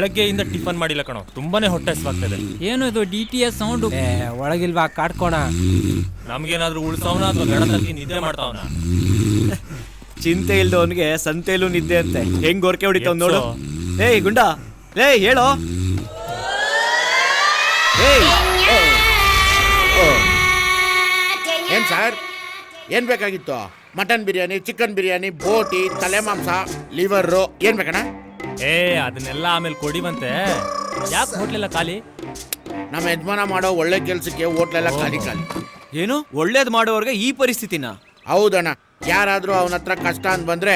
ಬೆಳಗ್ಗೆಯಿಂದ ಟಿಫನ್ ಮಾಡಿಲ್ಲ ಕಣೋ, ತುಂಬಾನೇ ಹೊಟ್ಟೆ ಹಸ್ವಾಗ್ತದೆ. ಏನು ಇದು DTS ಸೌಂಡ್? ಒಳಗಿಲ್ವಾ ಕಾಡ್ಕೋಣ? ನಮ್ಗೇನಾದ್ರೂ ಉಳ್ಸವನ ಅಥವಾ ಗಡ ತಗ್ಗಿ ನಿದ್ದೆ ಮಾಡ್ತಾವನ? ಚಿಂತೆ ಇಲ್ದವನ್ಗೆ ಸಂತೆಯಲ್ಲೂ ನಿದ್ದೆ ಅಂತೆ. ಹೆಂಗ್ ಗೊರ್ಕೆ ಹೊಡಿತಾವ್ ನೋಡು. ಏಯ್ ಗುಂಡ, ಏಯ್ ಹೇಳೋ. ಏನ್ ಸರ್, ಏನ್ ಬೇಕಾಗಿತ್ತು? ಮಟನ್ ಬಿರಿಯಾನಿ, ಚಿಕನ್ ಬಿರಿಯಾನಿ, ಬೋಟಿ, ತಲೆ ಮಾಂಸ, ಲಿವರು, ಏನ್ ಬೇಕಣ್ಣ? ಅದನ್ನೆಲ್ಲ ಆಮೇಲೆ ಕೊಡಿವಂತೆ. ಯಾಕೆ ಹೋಟ್ಲೆಲ್ಲ ಖಾಲಿ? ನಮ್ಮ ಯಜಮಾನ ಮಾಡೋ ಒಳ್ಳೆ ಕೆಲ್ಸಕ್ಕೆ ಹೋಟ್ಲೆಲ್ಲ ಖಾಲಿ ಖಾಲಿ. ಏನು ಒಳ್ಳೇದ್ ಮಾಡೋರ್ಗೆ ಈ ಪರಿಸ್ಥಿತಿನ? ಹೌದಣ್ಣ, ಯಾರಾದ್ರೂ ಅವನ ಹತ್ರ ಕಷ್ಟ ಅಂತ ಬಂದ್ರೆ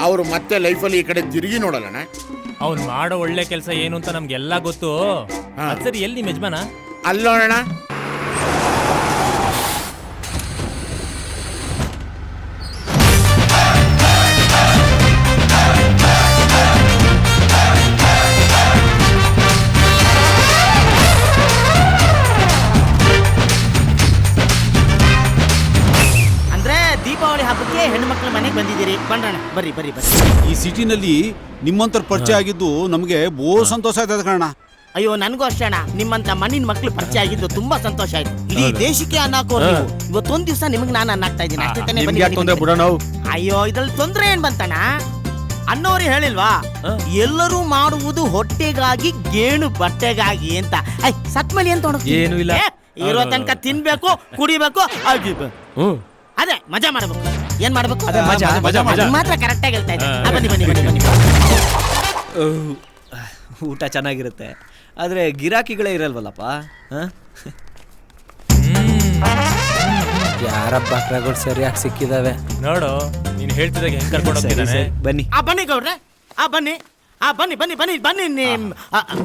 ಅವರು ಮತ್ತೆ ಲೈಫಲ್ಲಿ ಈ ಕಡೆ ತಿರುಗಿ ನೋಡಲ್ಲಣ್ಣ. ಅವ್ನು ಮಾಡೋ ಒಳ್ಳೆ ಕೆಲಸ ಏನು ಅಂತ ನಮ್ಗೆಲ್ಲ ಗೊತ್ತು. ಸರಿ, ಎಲ್ಲಿ ನಿಮ್ಮ ಯಜಮಾನ? ಅಲ್ಲೋಣ. ದೀಪಾವಳಿ ಹಬ್ಬಕ್ಕೆ ಹೆಣ್ಣು ಮಕ್ಕಳ ಮನೆಗೆ ಬಂದಿದ್ದೀರಿ. ಬಣ್ಣ ಬರ್ರಿ ಬರ್ರಿ ಬರ್ರಿ. ಈ ಸಿಟಿನಲ್ಲಿ ನಿಮ್ಮಂತರ ಪರಿಚಯ ಆಗಿದ್ದು ನಮಗೆ ಸಂತೋಷ ಆಯ್ತದ ಕಣ. ಅಯ್ಯೋ, ನನಗೂ ಅಷ್ಟೇ ಅಣ್ಣ. ನಿಮ್ಮಂತ ಮಣ್ಣಿನ ಮಕ್ಕಳು ಪರಿಚಯ ಆಗಿದ್ದು ತುಂಬಾ ಸಂತೋಷ ಆಯ್ತು. ಇಡೀ ದೇಶಕ್ಕೆ ಅನ್ನ ಹಾಕೋರು ನೀವು. ಇವತ್ತೊಂದ್ ದಿವಸ ನಿಮಗೆ ನಾನು ಅನ್ನ ಹಾಕ್ತಾ ಇದ್ದೀನಿ ಅಷ್ಟೇ ತಾನೇ. ಅಯ್ಯೋ, ಇದ್ರಲ್ಲಿ ತೊಂದ್ರೆ ಏನ್ ಬಂತಣ್ಣ? ಅನ್ನೋರು ಹೇಳಿಲ್ವಾ, ಎಲ್ಲರೂ ಮಾಡುವುದು ಹೊಟ್ಟೆಗಾಗಿ ಗೇಣು ಬಟ್ಟೆಗಾಗಿ ಅಂತ. ಸತ್ಮಲಿ ಅಂತ ಏನು ಇಲ್ಲ, ಇರೋ ತನಕ ತಿನ್ಬೇಕು, ಕುಡಿಬೇಕು, ಅದೇ ಮಜಾ ಮಾಡಬೇಕು. ಏನ್ ಮಾಡ್ಬೇಕು? ಮಾತ್ರ ಕರೆಕ್ಟ್ ಆಗಿ ಹೇಳ್ತಾ ಇದ್ದೆ. ಬನ್ನಿ ಬನ್ನಿ ಬನ್ನಿ ಬನ್ನಿ. ಊಟ ಚೆನ್ನಾಗಿರುತ್ತೆ, ಆದ್ರೆ ಗಿರಾಕಿಗಳೇ ಇರಲ್ವಲ್ಲಪ್ಪ. ಯಾರ ಬಕ್ರಗಳು ಸರಿಯಾಗಿ ಸಿಕ್ಕಿದಾವೆ ನೋಡು. ನೀನ್ ಹೇಳ್ತಿದಾಗ ಹೆಂಗ್ ಕರ್ಕೊಂಡು ಹೋಗ್ತಿದ್ದಾನೆ. ಬನ್ನಿ ಬನ್ನಿ ಗೌಡ್ರೆ, ಬನ್ನಿ ಬನ್ನಿ ಬನ್ನಿ ಬನ್ನಿ ಬನ್ನಿ.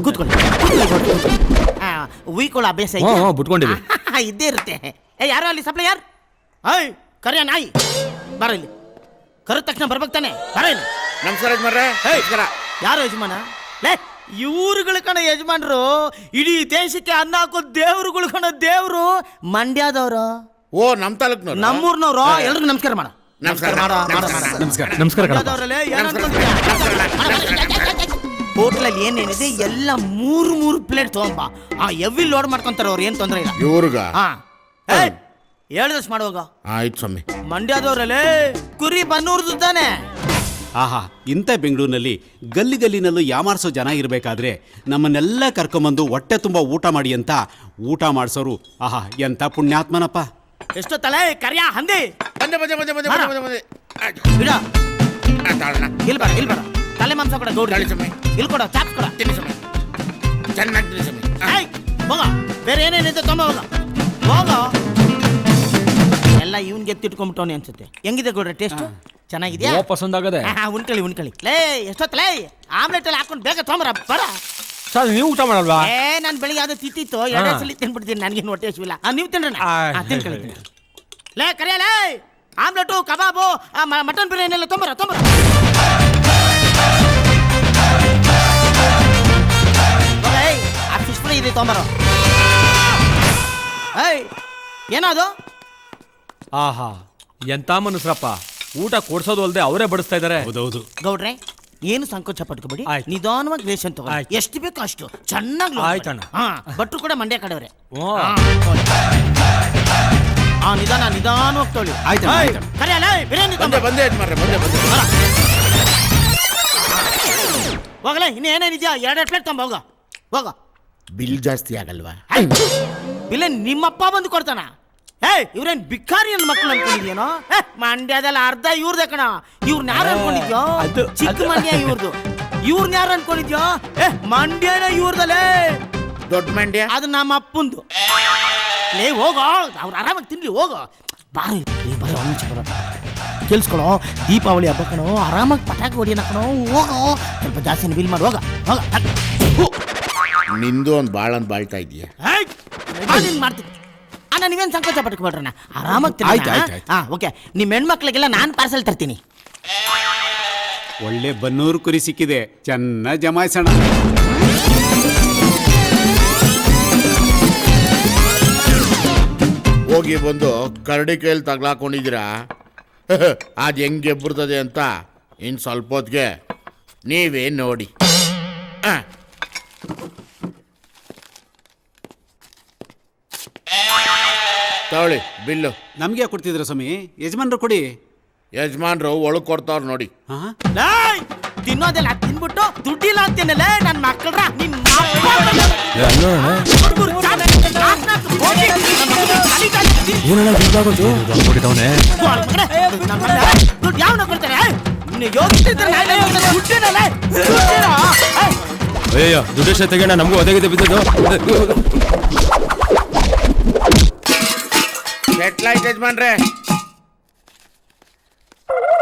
ಕೂತ್ಕೊಳ್ಳಿ, ಉಯ್ಕೊಳ್ಳೋ ಅಭ್ಯಾಸ ಇದ್ದೇ ಇರುತ್ತೆ. ಯಾರೋ ಅಲ್ಲಿ ಸಪ್ಲೈಯರ್, ಕರೆಯ ನಾಯಿ ಬರ ಇಲ್ಲಿ. ಕರೆದ ತಕ್ಷಣ ಬರ್ಬೇಕು ತಾನೆ, ಬರ ಇಲ್ಲಿ. ನಮಸ್ಕಾರ ಯಜಮಾನ್ರೆ. ಯಾರು ಯಜಮಾನ? ಇವ್ರುಗಳು ಕಣ ಯಜಮಾನ್ರು. ಇಡೀ ದೇಶಕ್ಕೆ ಅನ್ನ ಹಾಕೋ ದೇವ್ರುಗಳು ಕಣ, ದೇವ್ರು. ಮಂಡ್ಯದವ್ರು. ಓ, ನಮ್ ತಾಲೂಕ್ನವ್ರು, ನಮ್ಮೂರ್ನವ್ರು. ಎಲ್ರಿಗೂ ನಮಸ್ಕಾರ ಮಾಡ. ಹೋಟ್ಲಲ್ಲಿ ಏನೇನಿದೆ ಎಲ್ಲ 3 ಪ್ಲೇಟ್ ತಗೊಂಬ. ಎವ್ವಿ ಲೋಡ್ ಮಾಡ್ಕೊಂತಾರ ಅವ್ರು, ಏನ್ ತೊಂದ್ರೆ ಇಲ್ಲ. ಇವ್ರಿಗ ಹೇಳಿದಷ್ಟು ಮಾಡುವಾಗ. ಆಯ್ತು ಸ್ವಾಮಿ. ಮಂಡ್ಯದವ್ರಲ್ಲೇ ಕುರಿ ಬನ್ನೂರ್ದು ತಾನೆ. ಆಹಾ, ಇಂಥ ಬೆಂಗಳೂರಿನಲ್ಲಿ ಗಲ್ಲಿ ಗಲ್ಲಿನಲ್ಲೂ ಯಾಮಾರಿಸೋ ಜನ ಇರಬೇಕಾದ್ರೆ ನಮ್ಮನ್ನೆಲ್ಲ ಕರ್ಕೊಂಬಂದು ಹೊಟ್ಟೆ ತುಂಬ ಊಟ ಮಾಡಿ ಅಂತ ಊಟ ಮಾಡಿಸೋರು. ಆಹಾ, ಎಂಥ ಪುಣ್ಯಾತ್ಮನಪ್ಪ. ಎಷ್ಟೋ ತಲೆ ಕರಿಯ ಹಂದಿ. ಬಂದೆ ಬಂದೆ ಬಂದೆ ಬಂದೆ ಬಂದೆ ಬಂದೆ. ಬಿಡ, ಇಲ್ಲಿ ಬೇಡ, ಇಲ್ಲಿ ಬೇಡ. ತಲೆ ಮಾಂಸ ಕೊಡ ಗೌಡ್ರಿ. ಇಲ್ಲಿ ಕೊಡ, ಚಾಪ್ ಕೊಡ. ತಿನ್ನಿ ಸ್ವಾಮಿ, ಚೆನ್ನಾಗಿ ತಿನ್ನಿ ಸ್ವಾಮಿ. ಹೋಗ, ಬೇರೆ ಏನೇನಿದೆ ತೊಂಬ ಹೋಗ ಹೋಗ. ಎಲ್ಲ ಇವನ್ ಗೆತ್ತಿಟ್ಕೊಂಡ್ಬಿಟ್ಟವನಿ ಅನ್ಸುತ್ತೆ. ಹೆಂಗಿದೆ ಗೌಡ್ರೆ ಟೇಸ್ಟ್? ಚೆನ್ನಾಗಿದ್ಯಾ? ಪಸಂದ್ ಆಗದೆ. ಉಣ್ಕಳಿ ಉಣ್ಕಳಿ. ಲೇ, ಎಷ್ಟೊತ್ತಲೇ ಆಮ್ಲೆಟ್ ಎಲ್ಲ ಹಾಕೊಂಡು ಬೇಗ ತೊಂಬರ ಬರ. ಸರ್, ನೀವು ಊಟ ಮಾಡಲ್ವಾ? ನಾನು ಬೆಳಿಗ್ಗೆ ಯಾವ್ದು ತಿತ್ತಿತ್ತು, 2 ಸಲ ತಿನ್ಬಿಡ್ತೀನಿ. ನನಗೇನು ಹೊಟ್ಟೆ ಹಸಿವಿಲ್ಲ. ನೀವು ತಿನ್ರಿ, ತಿನ್ಕಳಿ. ಲೇ ಕರಿಯಲೇ, ಆಮ್ಲೆಟು, ಕಬಾಬು, ಮಟನ್ ಬಿರಿಯಾನಿ ಎಲ್ಲ ತೊಂಬರ ತೊಂಬರ. ಫಿಶ್ ಫ್ರೈ ಇದೆ ತೊಂಬರ. ಏನದು? ಆಹಾ, ಎಂತ ಮನುಷ್ಯರಪ್ಪ. ಊಟ ಕೊಡ್ಸೋದು ಅಲ್ದೆ ಅವರೇ ಬಡಿಸ್ತಾ ಇದಾರೆ. ಹೌದೌದು ಗೌಡ್ರೆ, ಏನು ಸಂಕೋಚ ಪಟ್ಕೊಬೇಡಿ. ನಿಧಾನವಾಗಿ ರೇಷನ್ ತಗೋ, ಎಷ್ಟು ಬೇಕೋ ಅಷ್ಟು ಚೆನ್ನಾಗಿ. ಆಯ್ತಣ್ಣ. ಭಟ್ರು ಕೂಡ ಮಂಡ್ಯ ಕಡೆಯವ್ರೆ. ನಿಧಾನ ನಿಧಾನವಾಗಿ ತೊಳಿ. ಕರಿಯಲ್ಲ, ಬಿರಿಯಾನಿ ಬಂದೆ ಯಜಮಾನ್ರೆ, ಬಂದೆ ಬಂದೆ. ಹೋಗಲೇ, ಇನ್ನು ಏನೇನಿದ್ಯಾ 2 ಪ್ಲೇಟ್ ತೊಂಬ. ಹೋಗ ಹೋಗ. ಬಿಲ್ ಜಾಸ್ತಿ ಆಗಲ್ವಾ? ಬಿಲ್ ನಿಮ್ಮಪ್ಪ ಬಂದು ಕೊಡ್ತಾನ. ಇವ್ರೇನ್ ಬಿಕ್ಕಾರಿ ನನ್ನ ಮಕ್ಕಳು ಅನ್ಕೊಂಡಿದ್ಯೇನೋ? ಮಂಡ್ಯದಲ್ಲಿ ಅರ್ಧ ಇವ್ರದೇ ಕಣ. ಇವ್ರನ್ನ ಯಾರು ಅನ್ಕೊಂಡಿದ್ಯೋ? ಚಿಕ್ಕ ಮಂಡ್ಯ ಇವ್ರದು. ಇವ್ರನ್ನ ಯಾರು ಅನ್ಕೊಂಡಿದ್ಯೋ? ಮಂಡ್ಯನ ಇವ್ರದಲ್ಲೇ. ದೊಡ್ಡ ಮಂಡ್ಯ ಅದು ನಮ್ಮ ಅಪ್ಪಂದು. ಲೇ ಹೋಗೋ, ಅವ್ರು ಆರಾಮಾಗಿ ತಿನ್ಲಿ. ಹೋಗೋ, ಬಾರಿ ಬರೋ ಕೇಳಿಸ್ಕೊಳೋ. ದೀಪಾವಳಿ ಹಬ್ಬ ಕಣೋ, ಆರಾಮಾಗಿ ಪಟಾಕಿ ಹೊಡಿಯೋಣ ಕಣೋ. ಹೋಗೋ, ಸ್ವಲ್ಪ ಜಾಸ್ತಿ ಬಿಲ್ ಮಾಡಿ. ಹೋಗ ಹೋಗ. ನಿಂದು ಒಂದು ಬಾಳ್ತಾ ಇದೆಯಾ? ಮಾಡ್ತೀನಿ. ನೀವೇನು ಸಂಕೋಚ ಪಟ್ಕೊಬೇಡ್ರಣ್ಣ, ಆರಾಮಾಗಿ. ಓಕೆ, ನಿಮ್ಮ ಹೆಣ್ಮಕ್ಳಿಗೆಲ್ಲ ನಾನು ಪಾರ್ಸಲ್ ತರ್ತೀನಿ. ಒಳ್ಳೆ ಬನ್ನೂರು ಕುರಿ ಸಿಕ್ಕಿದೆ, ಚೆನ್ನಾಗಿ ಜಮಾಯಿಸೋಣ. ಹೋಗಿ ಬಂದು ಕರಡಿ ಕೈಯಲ್ಲಿ ತಗ್ಲಾಕೊಂಡಿದ್ದೀರಾ? ಅದು ಹೆಂಗೆ ಬರ್ತದೆ ಅಂತ ಇನ್ನು ಸ್ವಲ್ಪ ಹೊತ್ತಿಗೆ ನೀವೇ ನೋಡಿ. ತಗೊಳ್ಳಿ ಬಿಲ್ಲು. ನಮ್ಗೆ ಯಾಕೆ ಕೊಡ್ತಿದ್ರ ಸ್ವಾಮಿ? ಯಜಮಾನ್ರು ಕೊಡಿ. ಯಜಮಾನ್ರು ಒಳಗ್ ಕೊಡ್ತಾವ್ರ ನೋಡಿ. ಹಾ ಲೇಯ್, ತಿನ್ನೋದೆಲ್ಲ ತಿನ್ಬಿಟ್ಟು ದುಡ್ಡಿಲ್ಲ ಅಂತೀನಲ್ಲ ನನ್ನ ಮಕ್ಕಳ್ರ ನಿನ್ ದುಡ್ಡು ಯಾವನ ಕೊಡ್ತಾರೆ? ಅಯ್ಯೋ ದುಡ್ಡು ತೆಗೋಣ, ನಮಗೂ ಒದಗಿದೆ ಬಿದ್ದದು. ಸೆಟ್ಲಾಯ್ತು ಯಜಮಾನ್ರೆ.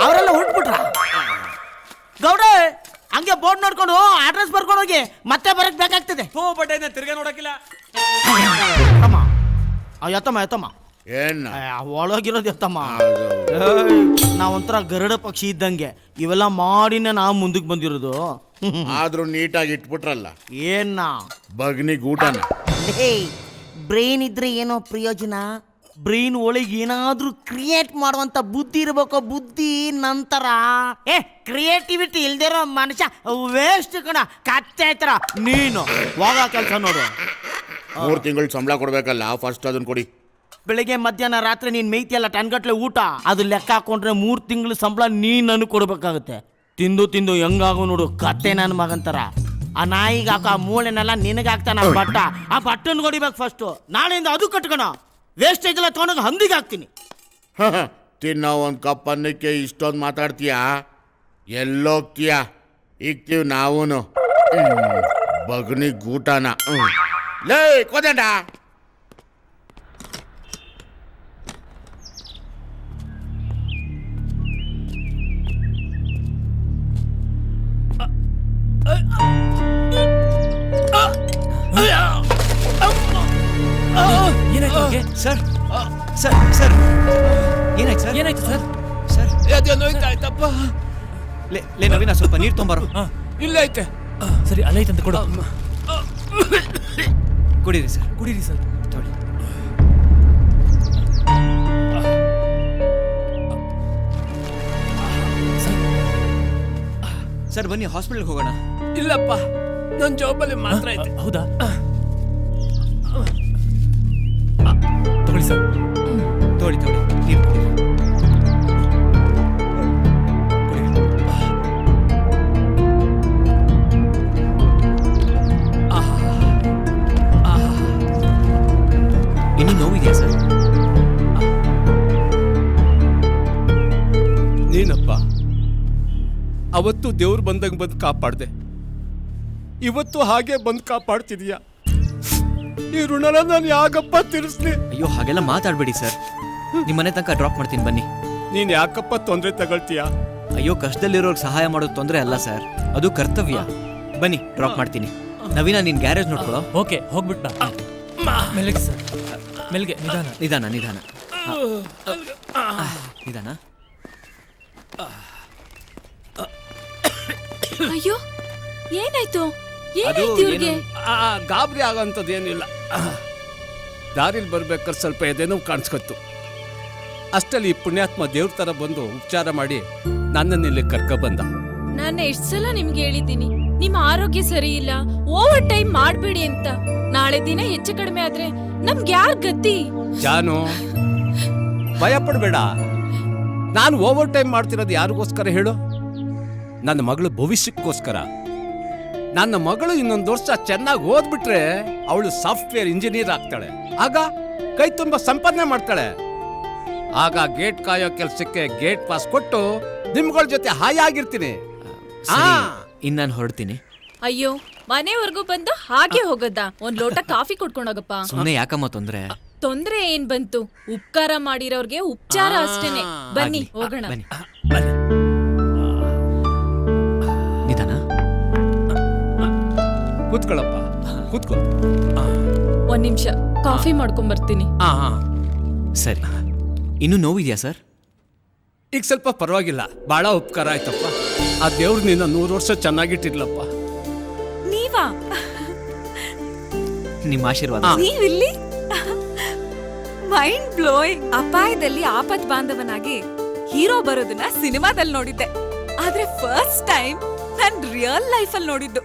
ಅವರೆಲ್ಲ ಹೊರಟ್ಬಿಟ್ರ. ಗೌಡ ಹಂಗೆ ಬೋರ್ಡ್ ನೋಡ್ಕೊಂಡು ಅಡ್ರೆಸ್ ಬರ್ಕೊಂಡು ಹೋಗಿ ಮತ್ತೆ ಬರಕ್ ಬೇಕಾಗ್ತದೆ. ತಿರ್ಗಾ ನೋಡಕ್ಕಿಲ್ಲ. ಎತ್ತಮ್ಮ ಏನ್ ಒಳಗಿರೋದು ಎತ್ತಮ್ಮ. ನಾವೊಂಥರ ಗರುಡ ಪಕ್ಷಿ ಇದ್ದಂಗೆ ಇವೆಲ್ಲ ಮಾಡಿನ ನಾವು ಮುಂದಕ್ಕೆ ಬಂದಿರೋದು. ಆದ್ರೂ ನೀಟಾಗಿ ಇಟ್ಬಿಟ್ರಲ್ಲ. ಏನ್ನ ಬಗ್ನಿಗ್ ಊಟನ. ಬ್ರೈನ್ ಇದ್ರೆ ಏನೋ ಪ್ರಯೋಜನ. ಬ್ರೈನ್ ಒಳಗೆ ಏನಾದ್ರೂ ಕ್ರಿಯೇಟ್ ಮಾಡುವಂತ ಬುದ್ಧಿ ಇರ್ಬೇಕು. ಬುದ್ಧಿ ನಂತರ ಕ್ರಿಯೇಟಿವಿಟಿ ಇಲ್ದಿರೋ ಮನುಷ್ಯ ವೇಸ್ಟ್ ಕಣ. ಕತ್ತೆ ಆಯ್ತಾರ ನೀನು ಹೋಗ ಕೆಲಸ ನೋಡು. 3 ತಿಂಗಳು ಸಂಬಳ ಕೊಡ್ಬೇಕಲ್ಲ, ಫಸ್ಟ್ ಅದನ್ನ ಕೊಡಿ. ಬೆಳಿಗ್ಗೆ ಮಧ್ಯಾಹ್ನ ರಾತ್ರಿ ನೀನ್ ಮೇಯ್ತಿಯಲ್ಲ ಟನ್ಗಟ್ಲೆ ಊಟ, ಅದು ಲೆಕ್ಕ ಹಾಕೊಂಡ್ರೆ 3 ತಿಂಗಳು ಸಂಬಳ ನೀನ್ ನನಗೆ ಕೊಡ್ಬೇಕಾಗುತ್ತೆ. ತಿಂದು ಹೆಂಗಾಗು ನೋಡು ಕತ್ತೆ ನನ್ನ ಮಗಂತರ. ಆ ನಾಯಿಗೆ ಹಾಕ ಆ ಮೂಳೆನೆಲ್ಲ ನಿನಗೆ ಹಾಕ್ತಾನ ಬಟ್ಟ. ಆ ಬಟ್ಟನ್ ಹೊಡಿಬೇಕು ಫಸ್ಟ್. ನಾಳೆಯಿಂದ ಅದು ಕಟ್ಕೋಣ. ವೇಸ್ಟೇಜ್ ಎಲ್ಲ ತಗೊಂಡೋಗಿ ಹಂದಿಗೆ ಹಾಕ್ತೀನಿ. ತಿನ್ನೋ ಒಂದ್ ಕಪ್ ಅನ್ನಕ್ಕೆ ಇಷ್ಟೊಂದು ಮಾತಾಡ್ತೀಯಾ? ಎಲ್ಲೋಗ್ತೀಯಾ? ಇಕ್ತೀವಿ ನಾವೂನು. ಬಗ್ನಿಗ್ ಊಟನ. ಲೇ ಕೋದಂಡ, ಏನಾಯ್ತು ಅವ್ರಿಗೆ? ಸರ್ ಸರ್ ಸರ್ ಏನಾಯ್ತು ಸರ್? ಏನಾಯ್ತು ಸರ್? ಸರ್ ಆಯ್ತಪ್ಪ. ಲೇ ನವೀನ ಸ್ವಲ್ಪ ನೀರು ತೊಂಬಾರೋ. ಇಲ್ಲ ಐತೆ. ಸರಿ ಅಲ್ಲೈತಂತ ಕೊಡು. ಕುಡೀರಿ ಸರ್. ಕುಡೀರಿ ಸರ್. ತೊಳಿ. ಸರ್ ಬನ್ನಿ ಹಾಸ್ಪಿಟಲ್ಗೆ ಹೋಗೋಣ. ಇಲ್ಲಪ್ಪ, ನನ್ನ ಜಾಬಲ್ಲಿ ಮಾತ್ರ ಐತೆ. ಹೌದಾ? ತಗೊಳ್ಳಿ ಸರ್. ತೊಳಿ ನೀರು ಕುಡೀರಿ. ಇನ್ನೂ ನೋವಿದೆಯಾ ಸರ್? ನೀನಪ್ಪ ಅವತ್ತು ದೇವ್ರು ಬಂದಂಗೆ ಬಂದು ಕಾಪಾಡ್ದೆ, ಇವತ್ತು ಹಾಗೆ ಬಂದು ಕಾಪಾಡ್ತಿದೀಯ. ಈ ಋಣನ ನಾನು ಯಾಕಪ್ಪ ತೀರಿಸ್ಲಿ? ಅಯ್ಯೋ ಹಾಗೆಲ್ಲ ಮಾತಾಡಬೇಡಿ ಸರ್. ನಿಮ್ಮ ಮನೆ ತನಕ ಡ್ರಾಪ್ ಮಾಡ್ತೀನಿ ಬನ್ನಿ. ನೀನ್ ಯಾಕಪ್ಪ ತೊಂದರೆ ತಗೊಳ್ತೀಯ? ಅಯ್ಯೋ ಕಷ್ಟದಲ್ಲಿರೋರ್ಗೆ ಸಹಾಯ ಮಾಡೋದು ತೊಂದರೆ ಅಲ್ಲ ಸರ್, ಅದು ಕರ್ತವ್ಯ. ಬನ್ನಿ ಡ್ರಾಪ್ ಮಾಡ್ತೀನಿ. ನವೀನ ನೀನ್ ಗ್ಯಾರೇಜ್ ನೋಡ್ಕೊಳ್ಳೋ. ಓಕೆ, ಹೋಗ್ಬಿಟ್ ಬಾ. ಮೆಲ್ಗೆ ಸರ್, ಮೆಲ್ಗೆ. ನಿಧಾನ ನಿಧಾನ. ಅಯ್ಯೋ ಏನಾಯ್ತು? ಅದು ಏನಾಯ್ತು ಇವ್ರಿಗೆ? ಗಾಬರಿ ಆಗೋಂಥದ್ದು ಏನಿಲ್ಲ. ದಾರಿಲಿ ಬರ್ಬೇಕಾದ್ರೆ ಸ್ವಲ್ಪ ಎದೆನೋ ಕಾಣಿಸ್ಕೊತ್ತು. ಅಷ್ಟಲ್ಲಿ ಈ ಪುಣ್ಯಾತ್ಮ ದೇವ್ರ ತರ ಬಂದು ಉಪಚಾರ ಮಾಡಿ ನನ್ನನ್ನು ಇಲ್ಲಿ ಕರ್ಕೊಬಂದ. ನಾನು ಎಷ್ಟ್ ಸಲ ನಿಮ್ಗೆ ಹೇಳಿದ್ದೀನಿ ನಿಮ್ಮ ಆರೋಗ್ಯ ಸರಿ ಇಲ್ಲ, ಓವರ್ ಟೈಮ್ ಮಾಡ್ಬೇಡಿ ಅಂತ. ನಾಳೆ ದಿನ ಹೆಚ್ಚು ಕಡಿಮೆ ಆದ್ರೆ ನಮ್ಗೆ ಯಾರ್ ಗತಿ? ಜಾನು, ಭಯ ಪಡ್ಬೇಡ. ನಾನು ಓವರ್ ಟೈಮ್ ಮಾಡ್ತಿರೋದು ಯಾರಿಗೋಸ್ಕರ ಹೇಳು? ನನ್ನ ಮಗಳು ಭವಿಷ್ಯಕ್ಕೋಸ್ಕರ. ನನ್ನ ಮಗಳು ಇನ್ನೊಂದು ವರ್ಷ ಚೆನ್ನಾಗಿ ಓದ್ಬಿಟ್ರೆ ಅವಳು ಸಾಫ್ಟ್ವೇರ್ ಇಂಜಿನಿಯರ್ ಆಗ್ತಾಳೆ. ಆಗ ಕೈ ತುಂಬ ಸಂಪಾದನೆ ಮಾಡ್ತಾಳೆ. ಆಗ ಗೇಟ್ ಕಾಯೋ ಕೆಲ್ಸಕ್ಕೆ ಗೇಟ್ ಪಾಸ್ ಕೊಟ್ಟು ನಿಮ್ಗಳ ಜೊತೆ ಹಾಯಾಗಿರ್ತೀನಿ. ಇನ್ನು ನಾನು ಹೊರಡ್ತೀನಿ. ಅಯ್ಯೋ ಮನೆವರೆಗೂ ಬಂದು ಹಾಗೆ ಹೋಗದ? ಒಂದ್ ಲೋಟ ಕಾಫಿ ಕೊಡ್ಕೊಂಡೋಗಪ್ಪ. ಸುಮ್ಮನೆ ಯಾಕಮ್ಮ ತೊಂದ್ರೆ? ತೊಂದ್ರೆ ಏನ್ ಬಂತು? ಉಪಕಾರ ಮಾಡಿರೋರ್ಗೆ ಉಪಚಾರ ಅಷ್ಟೇನೆ. ಬನ್ನಿ ಹೋಗೋಣ. ಬನ್ನಿ. ನಿಧಾನ. ಕೂತ್ಕೊಳ್ಳಪ್ಪ, ಕೂತ್ಕೊ. ಒಂದ್ ನಿಮಿಷ ಕಾಫಿ ಮಾಡ್ಕೊಂಡ್ ಬರ್ತೀನಿ. ಸರಿ. ಇನ್ನೂ ನೋವಿದ್ಯಾ ಸರ್? ಈಗ ಸ್ವಲ್ಪ ಪರವಾಗಿಲ್ಲ. ಬಹಳ ಉಪಕಾರ ಆಯ್ತಪ್ಪ. ಆ ದೇವ್ರು ನಿನ್ನ 100 ವರ್ಷ ಚೆನ್ನಾಗಿಟ್ಟಿರ್ಲಪ್ಪ. ನೀವಾ? ನಿಮ್ಮ ಆಶೀರ್ವಾದ. ನೀವಿಲ್ಲಿ? Mind blowing. ಅಪಾಯದಲ್ಲಿ ಆಪತ್ ಬಾಂಧವನಾಗಿ ಹೀರೋ ಬರೋದನ್ನ ಸಿನಿಮಾದಲ್ಲಿ ನೋಡಿದ್ದೆ, ಆದ್ರೆ ಫಸ್ಟ್ ಟೈಮ್ ನಾನ್ ರಿಯಲ್ ಲೈಫ್ ಅಲ್ಲಿ ನೋಡಿದ್ದು.